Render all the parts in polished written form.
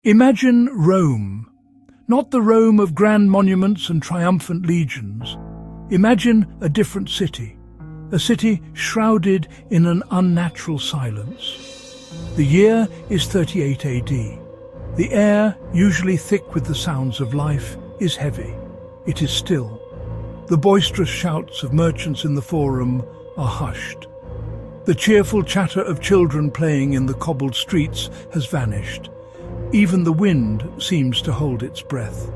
Imagine Rome, not the Rome of grand monuments and triumphant legions. Imagine a different city, a city shrouded in an unnatural silence. The year is 38 AD. The air, usually thick with the sounds of life, is heavy. It is still. The boisterous shouts of merchants in the forum are hushed. The cheerful chatter of children playing in the cobbled streets has vanished. Even the wind seems to hold its breath.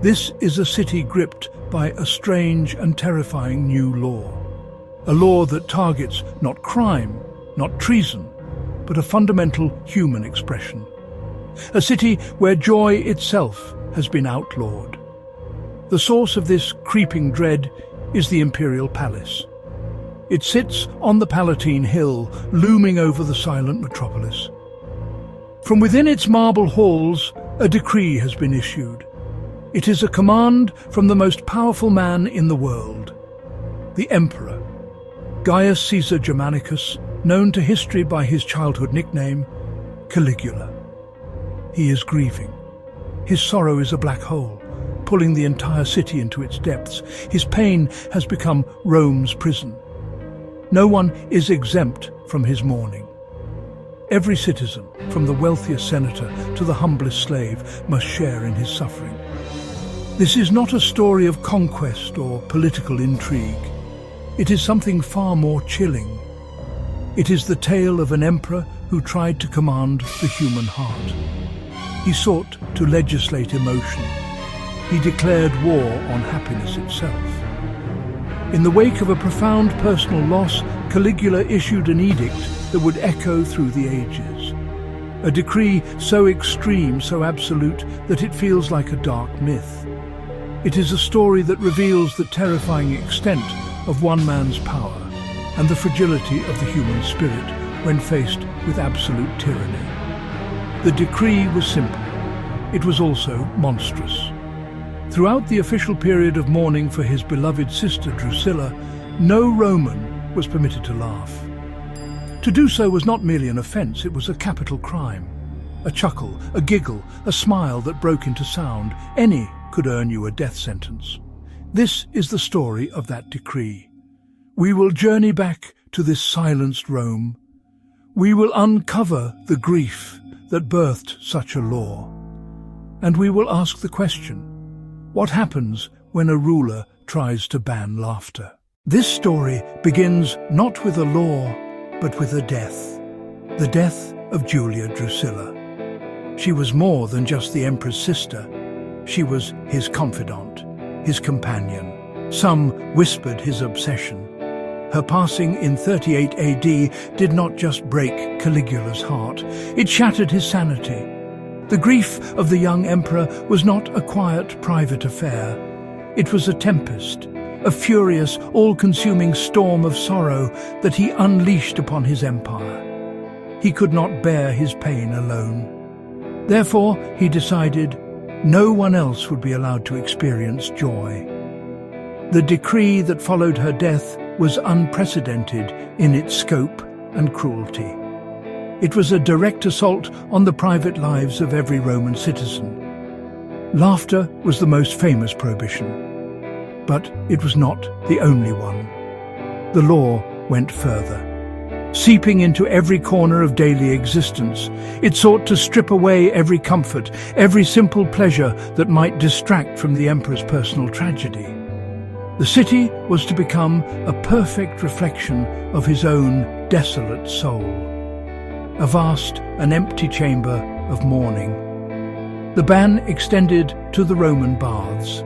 This is a city gripped by a strange and terrifying new law. A law that targets not crime, not treason, but a fundamental human expression. A city where joy itself has been outlawed. The source of this creeping dread is the imperial palace. It sits on the Palatine Hill, looming over the silent metropolis. From within its marble halls, a decree has been issued. It is a command from the most powerful man in the world, the Emperor, Gaius Caesar Germanicus, known to history by his childhood nickname, Caligula. He is grieving. His sorrow is a black hole, pulling the entire city into its depths. His pain has become Rome's prison. No one is exempt from his mourning. Every citizen, from the wealthiest senator to the humblest slave, must share in his suffering. This is not a story of conquest or political intrigue. It is something far more chilling. It is the tale of an emperor who tried to command the human heart. He sought to legislate emotion. He declared war on happiness itself. In the wake of a profound personal loss, Caligula issued an edict that would echo through the ages. A decree so extreme, so absolute, that it feels like a dark myth. It is a story that reveals the terrifying extent of one man's power and the fragility of the human spirit when faced with absolute tyranny. The decree was simple. It was also monstrous. Throughout the official period of mourning for his beloved sister Drusilla, no Roman was permitted to laugh. To do so was not merely an offence, it was a capital crime. A chuckle, a giggle, a smile that broke into sound, any could earn you a death sentence. This is the story of that decree. We will journey back to this silenced Rome. We will uncover the grief that birthed such a law. And we will ask the question, what happens when a ruler tries to ban laughter? This story begins not with a law, but with a death. The death of Julia Drusilla. She was more than just the emperor's sister. She was his confidant, his companion. Some whispered his obsession. Her passing in 38 AD did not just break Caligula's heart, it shattered his sanity. The grief of the young emperor was not a quiet, private affair. It was a tempest, a furious, all-consuming storm of sorrow that he unleashed upon his empire. He could not bear his pain alone. Therefore, he decided no one else would be allowed to experience joy. The decree that followed her death was unprecedented in its scope and cruelty. It was a direct assault on the private lives of every Roman citizen. Laughter was the most famous prohibition, but it was not the only one. The law went further. Seeping into every corner of daily existence, it sought to strip away every comfort, every simple pleasure that might distract from the emperor's personal tragedy. The city was to become a perfect reflection of his own desolate soul. A vast and empty chamber of mourning. The ban extended to the Roman baths.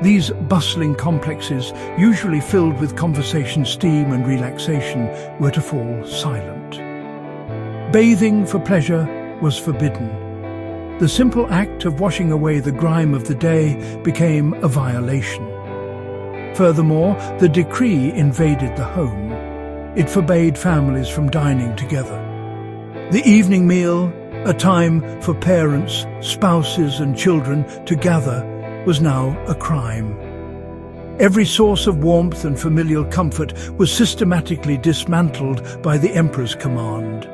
These bustling complexes, usually filled with conversation, steam and relaxation, were to fall silent. Bathing for pleasure was forbidden. The simple act of washing away the grime of the day became a violation. Furthermore, the decree invaded the home. It forbade families from dining together. The evening meal, a time for parents, spouses and children to gather, was now a crime. Every source of warmth and familial comfort was systematically dismantled by the emperor's command.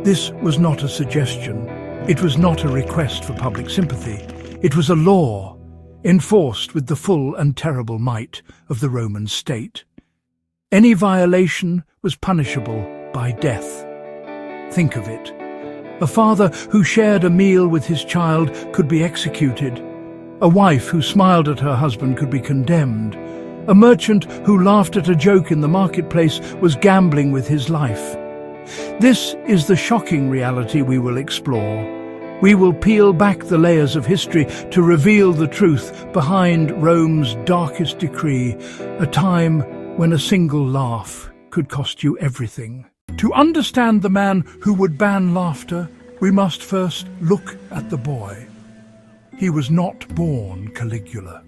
This was not a suggestion. It was not a request for public sympathy. It was a law, enforced with the full and terrible might of the Roman state. Any violation was punishable by death. Think of it. A father who shared a meal with his child could be executed. A wife who smiled at her husband could be condemned. A merchant who laughed at a joke in the marketplace was gambling with his life. This is the shocking reality we will explore. We will peel back the layers of history to reveal the truth behind Rome's darkest decree, a time when a single laugh could cost you everything. To understand the man who would ban laughter, we must first look at the boy. He was not born Caligula.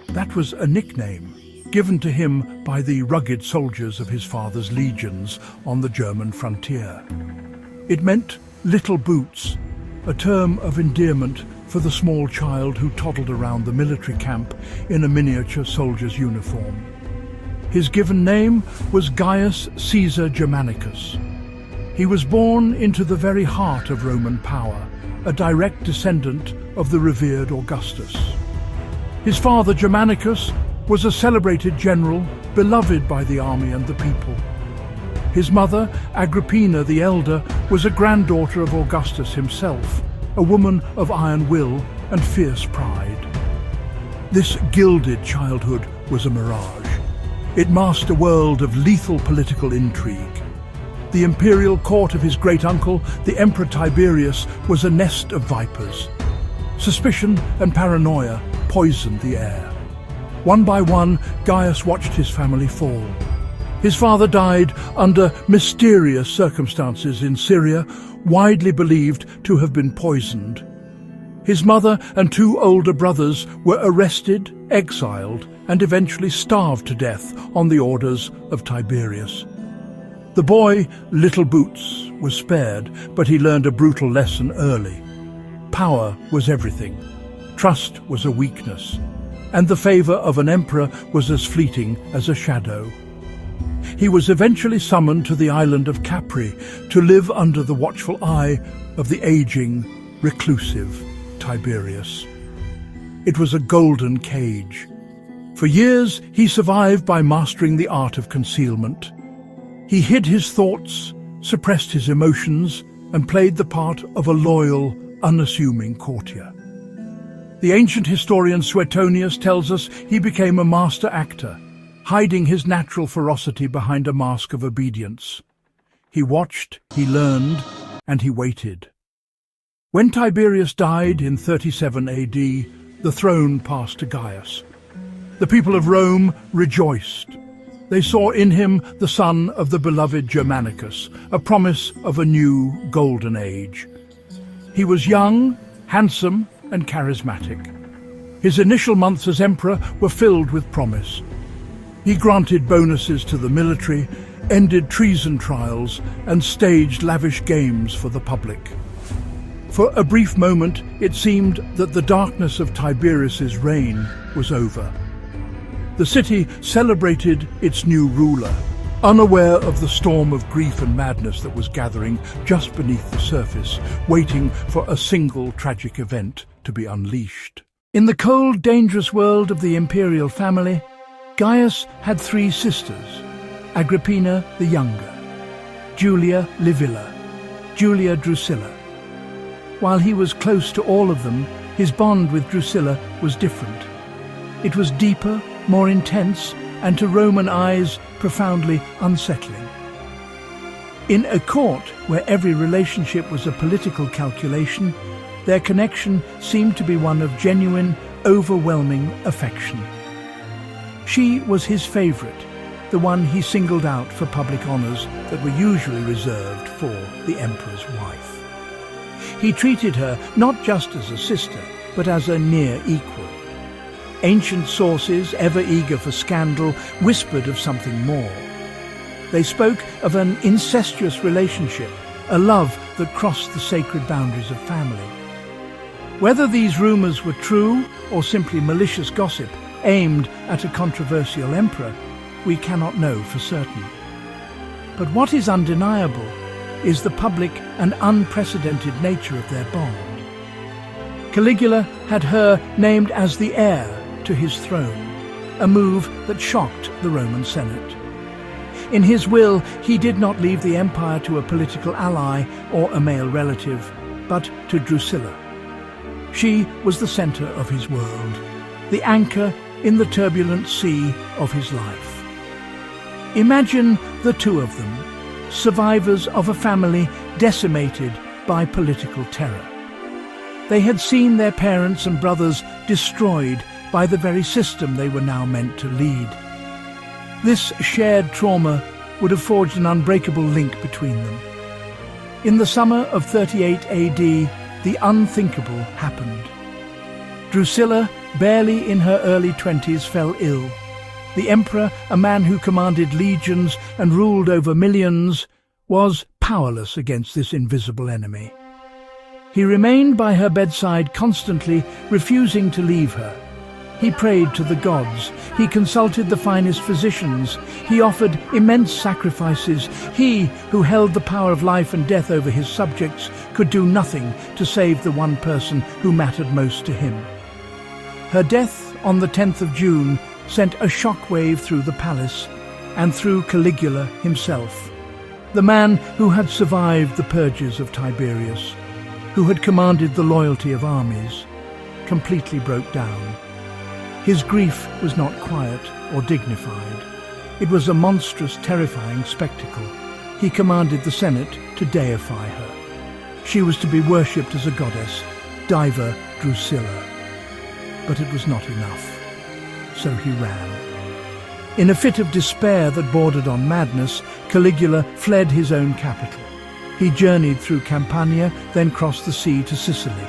That was a nickname given to him by the rugged soldiers of his father's legions on the German frontier. It meant little boots, a term of endearment for the small child who toddled around the military camp in a miniature soldier's uniform. His given name was Gaius Caesar Germanicus. He was born into the very heart of Roman power, a direct descendant of the revered Augustus. His father, Germanicus, was a celebrated general, beloved by the army and the people. His mother, Agrippina the Elder, was a granddaughter of Augustus himself, a woman of iron will and fierce pride. This gilded childhood was a mirage. It masked a world of lethal political intrigue. The imperial court of his great-uncle, the Emperor Tiberius, was a nest of vipers. Suspicion and paranoia poisoned the air. One by one, Gaius watched his family fall. His father died under mysterious circumstances in Syria, widely believed to have been poisoned. His mother and two older brothers were arrested, exiled, and eventually starved to death on the orders of Tiberius. The boy, Little Boots, was spared, but he learned a brutal lesson early. Power was everything. Trust was a weakness, and the favor of an emperor was as fleeting as a shadow. He was eventually summoned to the island of Capri to live under the watchful eye of the aging, reclusive Tiberius. It was a golden cage. For years, he survived by mastering the art of concealment. He hid his thoughts, suppressed his emotions, and played the part of a loyal, unassuming courtier. The ancient historian Suetonius tells us he became a master actor, hiding his natural ferocity behind a mask of obedience. He watched, he learned, and he waited. When Tiberius died in 37 AD, the throne passed to Gaius. The people of Rome rejoiced. They saw in him the son of the beloved Germanicus, a promise of a new golden age. He was young, handsome, and charismatic. His initial months as emperor were filled with promise. He granted bonuses to the military, ended treason trials, and staged lavish games for the public. For a brief moment, it seemed that the darkness of Tiberius's reign was over. The city celebrated its new ruler, unaware of the storm of grief and madness that was gathering just beneath the surface, waiting for a single tragic event to be unleashed. In the cold, dangerous world of the imperial family, Gaius had three sisters: Agrippina the younger, Julia Livilla, Julia Drusilla. While he was close to all of them, his bond with Drusilla was different. It was deeper, more intense, and to Roman eyes, profoundly unsettling. In a court where every relationship was a political calculation, their connection seemed to be one of genuine, overwhelming affection. She was his favorite, the one he singled out for public honors that were usually reserved for the emperor's wife. He treated her not just as a sister, but as a near equal. Ancient sources, ever eager for scandal, whispered of something more. They spoke of an incestuous relationship, a love that crossed the sacred boundaries of family. Whether these rumors were true or simply malicious gossip aimed at a controversial emperor, we cannot know for certain. But what is undeniable is the public and unprecedented nature of their bond. Caligula had her named as the heir to his throne, a move that shocked the Roman Senate. In his will, he did not leave the empire to a political ally or a male relative, but to Drusilla. She was the center of his world, the anchor in the turbulent sea of his life. Imagine the two of them, survivors of a family decimated by political terror. They had seen their parents and brothers destroyed by the very system they were now meant to lead. This shared trauma would have forged an unbreakable link between them. In the summer of 38 AD, the unthinkable happened. Drusilla, barely in her early 20s, fell ill. The emperor, a man who commanded legions and ruled over millions, was powerless against this invisible enemy. He remained by her bedside constantly, refusing to leave her. He prayed to the gods. He consulted the finest physicians. He offered immense sacrifices. He, who held the power of life and death over his subjects, could do nothing to save the one person who mattered most to him. Her death on the 10th of June sent a shockwave through the palace and through Caligula himself, the man who had survived the purges of Tiberius, who had commanded the loyalty of armies, completely broke down. His grief was not quiet or dignified. It was a monstrous, terrifying spectacle. He commanded the Senate to deify her. She was to be worshipped as a goddess, Diva Drusilla. But it was not enough. So he ran. In a fit of despair that bordered on madness, Caligula fled his own capital. He journeyed through Campania, then crossed the sea to Sicily.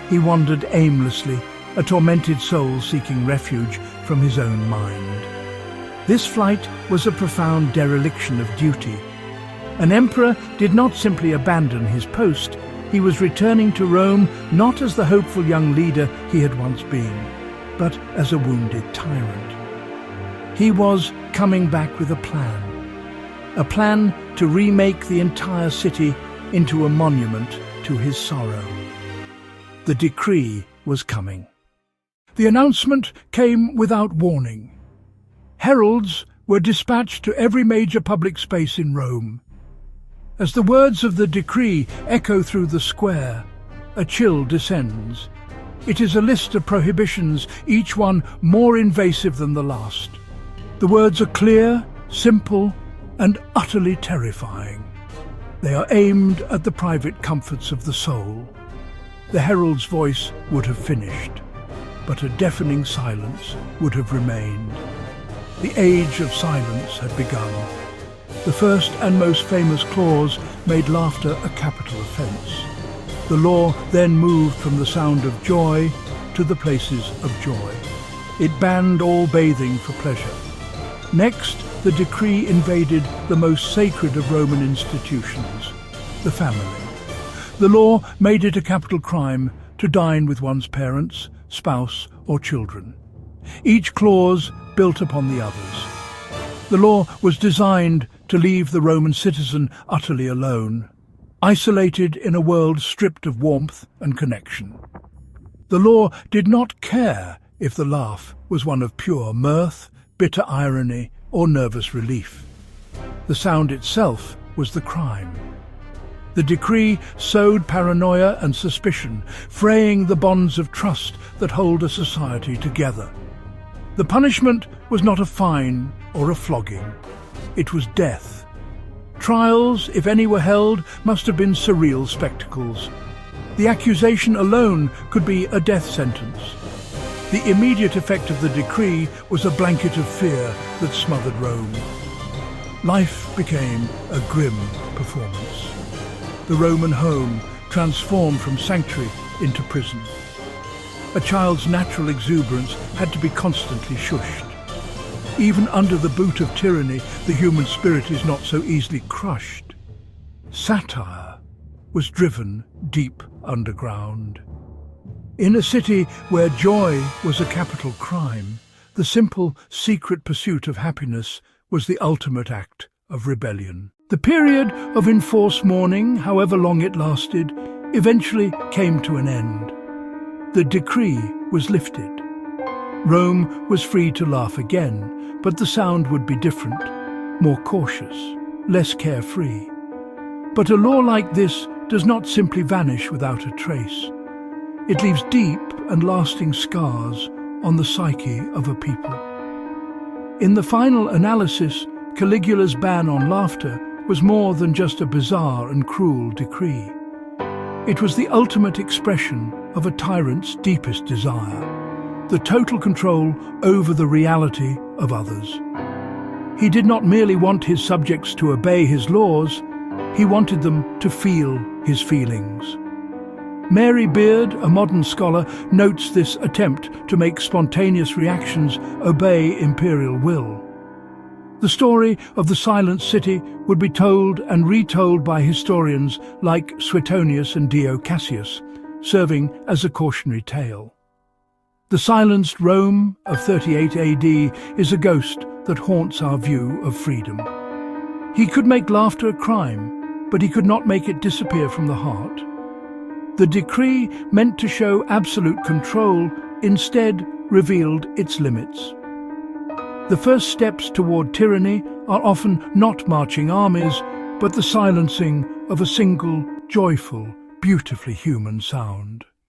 He wandered aimlessly, a tormented soul seeking refuge from his own mind. This flight was a profound dereliction of duty. An emperor did not simply abandon his post. He was returning to Rome not as the hopeful young leader he had once been, but as a wounded tyrant. He was coming back with a plan to remake the entire city into a monument to his sorrow. The decree was coming. The announcement came without warning. Heralds were dispatched to every major public space in Rome. As the words of the decree echo through the square, a chill descends. It is a list of prohibitions, each one more invasive than the last. The words are clear, simple, and utterly terrifying. They are aimed at the private comforts of the soul. The herald's voice would have finished, but a deafening silence would have remained. The age of silence had begun. The first and most famous clause made laughter a capital offence. The law then moved from the sound of joy to the places of joy. It banned all bathing for pleasure. Next, the decree invaded the most sacred of Roman institutions, the family. The law made it a capital crime to dine with one's parents, spouse, or children. Each clause built upon the others. The law was designed to leave the Roman citizen utterly alone, isolated in a world stripped of warmth and connection. The law did not care if the laugh was one of pure mirth, bitter irony, or nervous relief. The sound itself was the crime. The decree sowed paranoia and suspicion, fraying the bonds of trust that hold a society together. The punishment was not a fine or a flogging. It was death. Trials, if any were held, must have been surreal spectacles. The accusation alone could be a death sentence. The immediate effect of the decree was a blanket of fear that smothered Rome. Life became a grim performance. The Roman home transformed from sanctuary into prison. A child's natural exuberance had to be constantly shushed. Even under the boot of tyranny, the human spirit is not so easily crushed. Satire was driven deep underground. In a city where joy was a capital crime, the simple, secret pursuit of happiness was the ultimate act of rebellion. The period of enforced mourning, however long it lasted, eventually came to an end. The decree was lifted. Rome was free to laugh again, but the sound would be different, more cautious, less carefree. But a law like this does not simply vanish without a trace. It leaves deep and lasting scars on the psyche of a people. In the final analysis, Caligula's ban on laughter was more than just a bizarre and cruel decree. It was the ultimate expression of a tyrant's deepest desire, the total control over the reality of others. He did not merely want his subjects to obey his laws, he wanted them to feel his feelings. Mary Beard, a modern scholar, notes this attempt to make spontaneous reactions obey imperial will. The story of the Silent City would be told and retold by historians like Suetonius and Dio Cassius, serving as a cautionary tale. The silenced Rome of 38 AD is a ghost that haunts our view of freedom. He could make laughter a crime, but he could not make it disappear from the heart. The decree, meant to show absolute control, instead revealed its limits. The first steps toward tyranny are often not marching armies, but the silencing of a single, joyful, beautifully human sound.